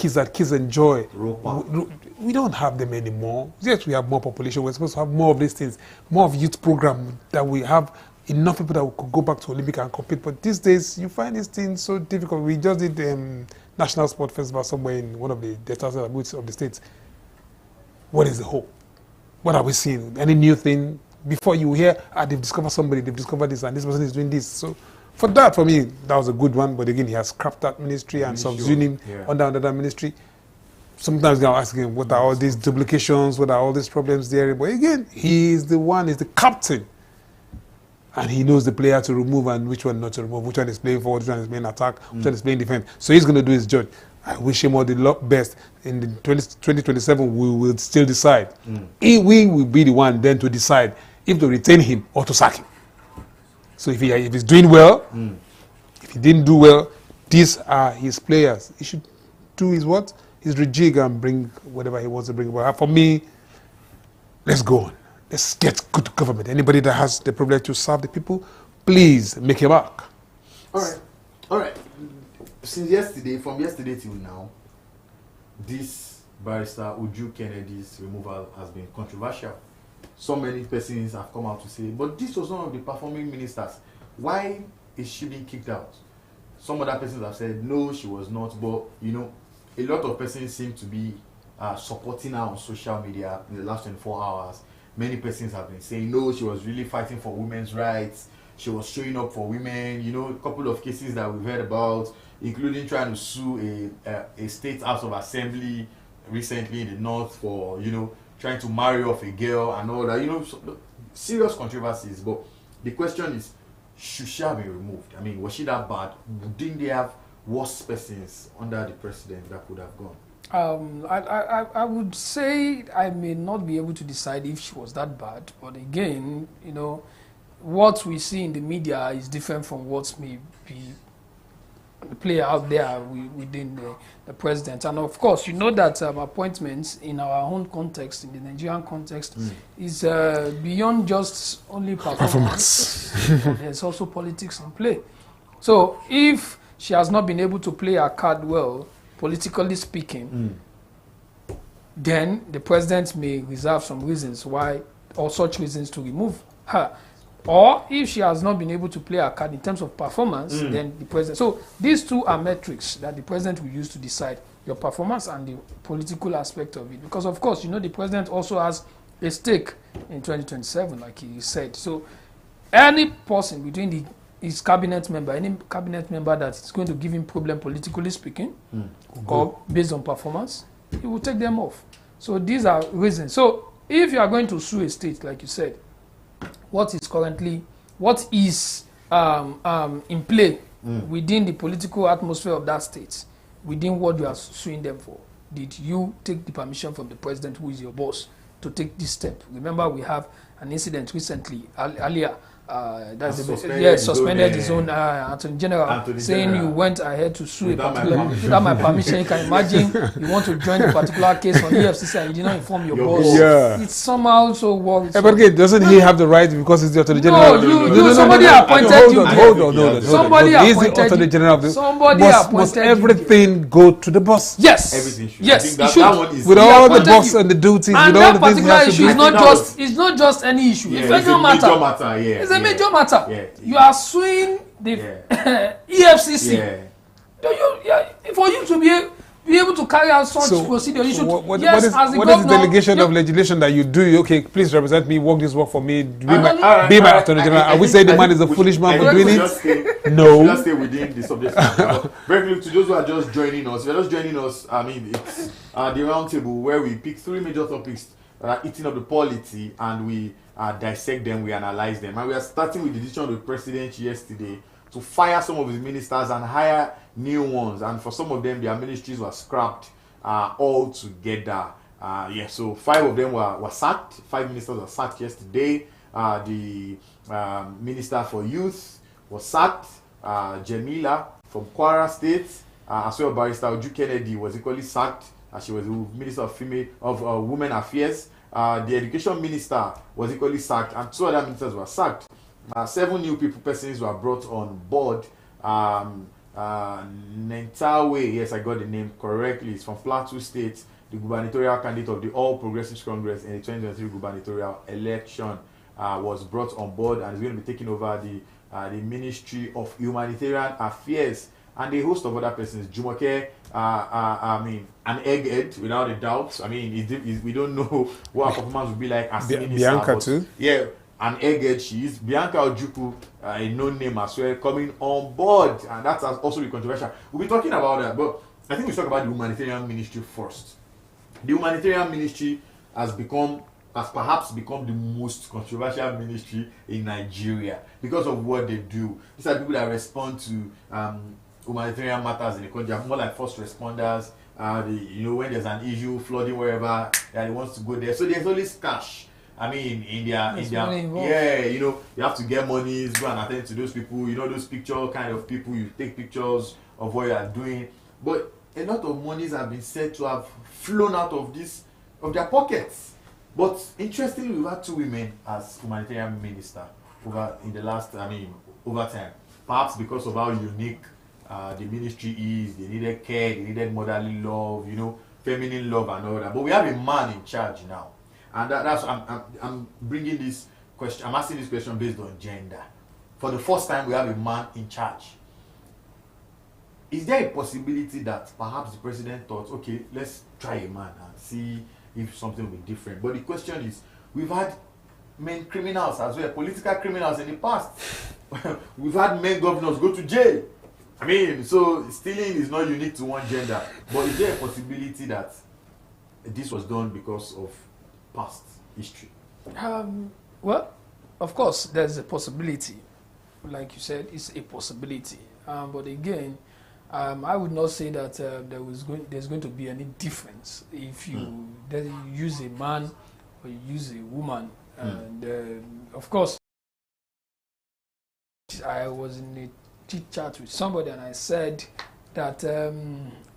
kids that kids enjoy. Ropa. We don't have them anymore. Yes, we have more population. We're supposed to have more of these things, more of youth program that we have enough people that could go back to Olympic and compete. But these days, you find these things so difficult. We just did National Sport Festival somewhere in one of the delta of the states. What is the hope? What are we seeing? Any new thing? Before you hear, they've discovered somebody, they've discovered this, and this person is doing this. So for that, for me, that was a good one. But again, he has scrapped that ministry and subsuming under that ministry. Sometimes they're asking, what are all these duplications? What are all these problems there? But again, he is the one, he's the captain. And he knows the player to remove and which one not to remove, which one is playing forward, which one is playing attack, which one is playing defense. So he's going to do his job. I wish him all the best. In the 2027, we will still decide. We will be the one then to decide if to retain him or to sack him. So if he's doing well, if he didn't do well, these are his players. He should do his what? His rejig and bring whatever he wants to bring. But for me, let's go on. Let's get good government. Anybody that has the privilege to serve the people, please make a mark. All right. From yesterday till now, this barrister Uju Kennedy's removal has been controversial. So many persons have come out to say, but this was one of the performing ministers. Why is she being kicked out? Some other persons have said, no, she was not. But, a lot of persons seem to be supporting her on social media in the last 24 hours. Many persons have been saying, no, she was really fighting for women's rights. She was showing up for women. A couple of cases that we've heard about, including trying to sue a state house of assembly recently in the north for, trying to marry off a girl and all that. Serious controversies. But the question is, should she have been removed? I mean, was she that bad? Didn't they have worse persons under the president that could have gone? I would say I may not be able to decide if she was that bad. But again, what we see in the media is different from what may be play out there within the president. And of course, that appointments in our own context, in the Nigerian context, is beyond just only performance. There's also politics in play. So if she has not been able to play her card well, politically speaking, then the president may reserve some reasons why, or such reasons to remove her. Or if she has not been able to play her card in terms of performance, then the president. So these two are metrics that the president will use to decide your performance and the political aspect of it. Because of course, the president also has a stake in 2027, like he said. So any person between his cabinet member, any cabinet member that is going to give him problem politically speaking, or based on performance, he will take them off. So these are reasons. So if you are going to sue a state, like you said, what is in play within the political atmosphere of that state, within what you are suing them for? Did you take the permission from the president, who is your boss, to take this step? Remember, we have an incident recently, earlier, suspended his own Attorney General, saying you went ahead to sue without my permission. You can imagine you want to join a particular case on EFCC and you did not inform your boss. Yeah. It's somehow so worrisome. But again, doesn't he have the right because he's the Attorney General? No, somebody appointed you. Hold on. Somebody appointed you. Attorney General. Must everything go to the boss? Yes. Everything should. Yes, that one is with all the boss and the duties. And that particular issue is not just any issue. Yeah, it's a major matter. It's a major matter. Yeah. You are suing the EFCC. For you to be able to carry out such procedure, you should. What is the delegation of legislation that you do? Okay, please represent me, work this work for me, be my Attorney General. Are we saying the man is a foolish man for doing it? No. Just stay within the subject. Very quickly, to those who are just joining us, if you're just joining us, I mean, it's the roundtable where we pick 3 major topics that are eating up the polity and we dissect them, we analyze them. And we are starting with the decision of the president yesterday to fire some of his ministers and hire new ones. And for some of them, their ministries were scrapped all together. So 5 of them were sacked. 5 ministers were sacked yesterday. The Minister for Youth was sacked. Jamila from Kwara State, as well Barrister Uju Kennedy was equally sacked. She was the Minister of Women Affairs. The Education Minister was equally sacked, and 2 other ministers were sacked. 7 new persons were brought on board. Nentawe, yes, I got the name correctly. It's from Plateau State, the gubernatorial candidate of the All Progressives Congress in the 2023 gubernatorial election, was brought on board and is going to be taking over the Ministry of Humanitarian Affairs, and a host of other persons. Jumoke, an egghead, without a doubt. I mean, we don't know what her performance would be like as minister. Bianca too? Yeah, an egghead she is. Bianca Ojukwu, a known name as well, coming on board, and that has also been controversial. We'll be talking about that, but I think we talk about the humanitarian ministry first. The humanitarian ministry has perhaps become the most controversial ministry in Nigeria because of what they do. These are people that respond to humanitarian matters in the country, more like first responders. When there's an issue, flooding wherever, they wants to go there. So there's always cash. I mean, in their you have to get money, go and attend to those people. Those picture kind of people. You take pictures of what you are doing, but a lot of monies have been said to have flown out of their pockets. But interestingly, we've had two women as humanitarian minister over time. Perhaps because of how unique the ministry is, they needed care, they needed motherly love, feminine love and all that. But we have a man in charge now, and that's I'm bringing this question. I'm asking this question based on gender. For the first time, we have a man in charge. Is there a possibility that perhaps the president thought, okay, let's try a man and see if something will be different? But the question is, we've had men criminals as well, political criminals in the past. We've had men governors go to jail. I mean, so stealing is not unique to one gender. But is there a possibility that this was done because of past history? Well, of course, there's a possibility. Like you said, it's a possibility. But again, I would not say that there's going to be any difference if you use a man or you use a woman. And of course, I was in a chit chat with somebody and I said that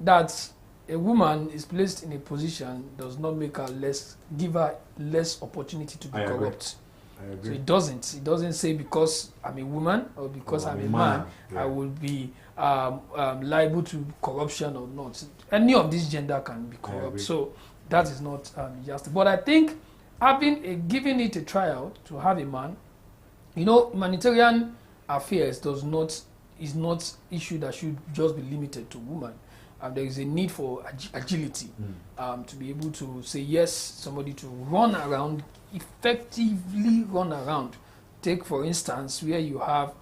that a woman is placed in a position does not make her give her less opportunity to be corrupt. I agree. So it doesn't say because I'm a woman or because I'm a man, I will be liable to corruption or not. Any of this gender can be corrupt. So that is not just. But I think giving it a trial to have a man, humanitarian affairs is not issue that should just be limited to women. There is a need for agility to be able to say yes, somebody to run around, effectively run around. Take, for instance, where you have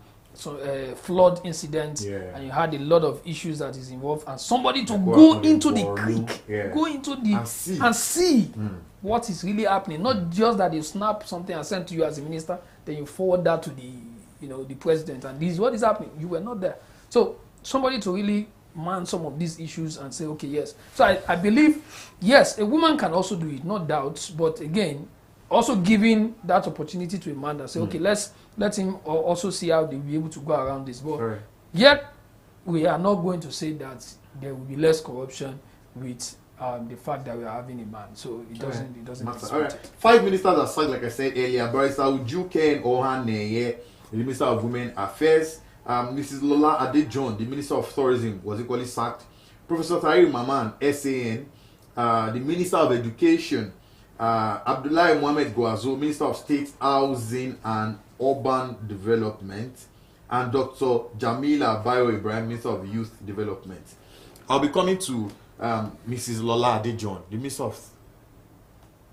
flood incident and you had a lot of issues that is involved, and somebody to go into the creek, go into the and see what is really happening. Not just that you snap something and send to you as a minister, then you forward that to the president, and this is what is happening. You were not there. So somebody to really man some of these issues and say, okay, yes. So I believe, yes, a woman can also do it, no doubt. But again, also giving that opportunity to a man that say, okay, let him also see how they will be able to go around this. But yet, we are not going to say that there will be less corruption with the fact that we are having a man. So it doesn't matter. All right. 5 ministers are sacked, like I said earlier. Barrister Uju Ohaneye, the Minister of Women Affairs. Mrs. Lola Adejon, the Minister of Tourism, was equally sacked. Professor Tahir Maman, SAN, the Minister of Education, Abdullahi Mohamed Goazo, Minister of State, Housing and Urban Development, and Dr. Jamila Bayo Ibrahim, Minister of Youth Development. I'll be coming to Mrs. Lola Adejon, the Minister of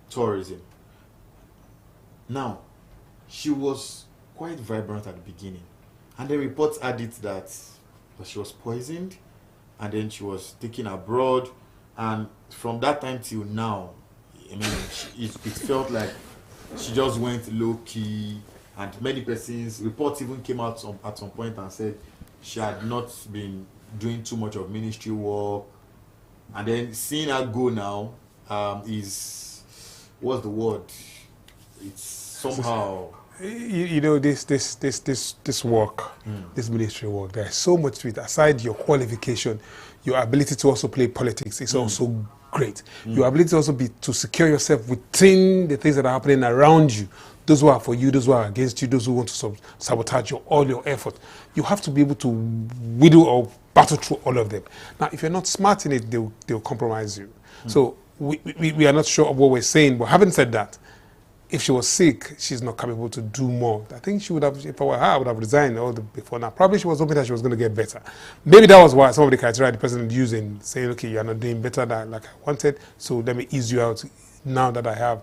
Tourism. Now, she was quite vibrant at the beginning. And the reports had it that she was poisoned and then she was taken abroad. And from that time till now, I mean, it felt like she just went low-key. And many persons, reports even came out at some point and said she had not been doing too much of ministry work. And then seeing her go now is, what's the word? It's somehow... this work, this ministry work, there's so much to it. Aside your qualification, your ability to also play politics is also great. Your ability to also to secure yourself within the things that are happening around you. Those who are for you, those who are against you, those who want to sabotage all your effort. You have to be able to whittle or battle through all of them. Now, if you're not smart in it, they'll compromise you. So we are not sure of what we're saying, but having said that, if she was sick, she's not capable to do more. I think she would have, if I were her, I would have resigned all before now. Probably she was hoping that she was going to get better. Maybe that was why some of the criteria the president used in saying, okay, you're not doing better than like I wanted, so let me ease you out now that I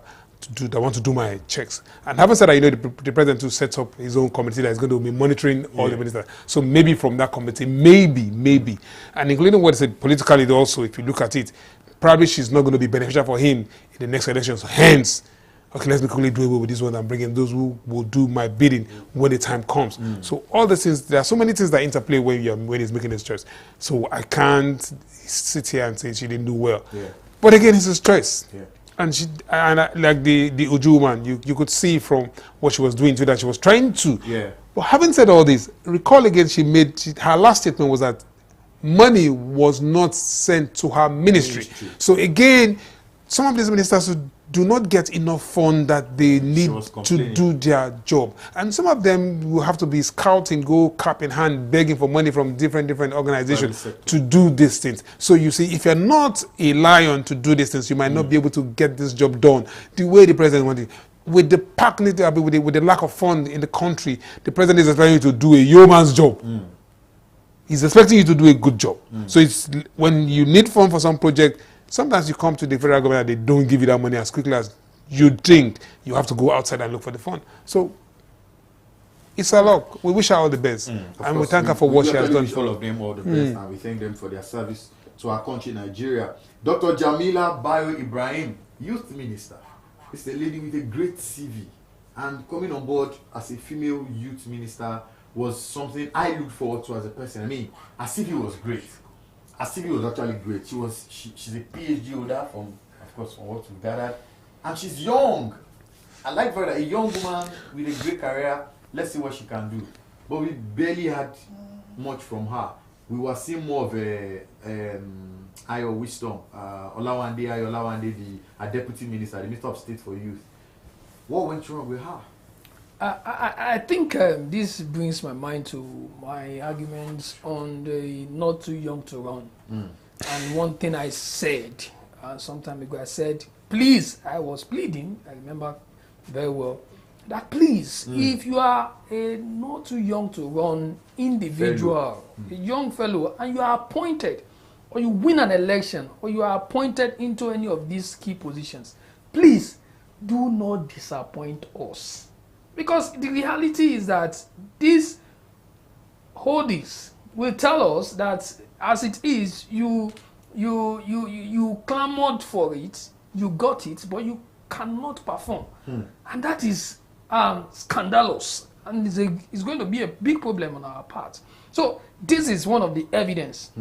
want to do my checks. And having said that, the president too sets up his own committee that is going to be monitoring all the ministers. So maybe from that committee, maybe, and including what he said politically also, if you look at it, probably she's not going to be beneficial for him in the next elections. Hence, okay, let's quickly do away with this one and bring in those who will do my bidding when the time comes. So all the things, there are so many things that interplay when he's making his choice. So I can't sit here and say she didn't do well. But again, it's his choice. And like the Uju woman, you could see from what she was doing too that she was trying to. But having said all this, recall again, her last statement was that money was not sent to her ministry. So again, some of these ministers who do not get enough fund that they need to do their job. And some of them will have to be scouting, go cap in hand, begging for money from different organizations to do these things. So you see, if you're not a lion to do these things, you might not be able to get this job done the way the president wanted. With the with the lack of fund in the country, the president is expecting you to do a yeoman's job. He's expecting you to do a good job. So it's when you need fund for some project, sometimes you come to the federal government and they don't give you that money as quickly as you think. You have to go outside and look for the fund. So it's a luck. We wish her all the best. And we thank her for what she has done. We wish all of them all the best and we thank them for their service to our country, Nigeria. Dr. Jamila Bayo Ibrahim, Youth Minister. It's a lady with a great CV. And coming on board as a female youth minister was something I looked forward to as a person. I mean, her CV was great. Her CV was actually great. She's a PhD holder from what we gathered, and she's young. I like her, a young woman with a great career. Let's see what she can do. But we barely had much from her. We were seeing more of a Ayo Wisdom, Olawande, a deputy minister, the Minister of State for Youth. What went wrong with her? I think this brings my mind to my arguments on the not too young to run. And one thing I said some time ago, I said, please, I was pleading, I remember very well, that please, if you are a not too young to run individual, a young fellow, and you are appointed, or you win an election, or you are appointed into any of these key positions, please do not disappoint us. Because the reality is that these holdings will tell us that as it is, you clamored for it, you got it, but you cannot perform. And that is scandalous. And it's going to be a big problem on our part. So this is one of the evidence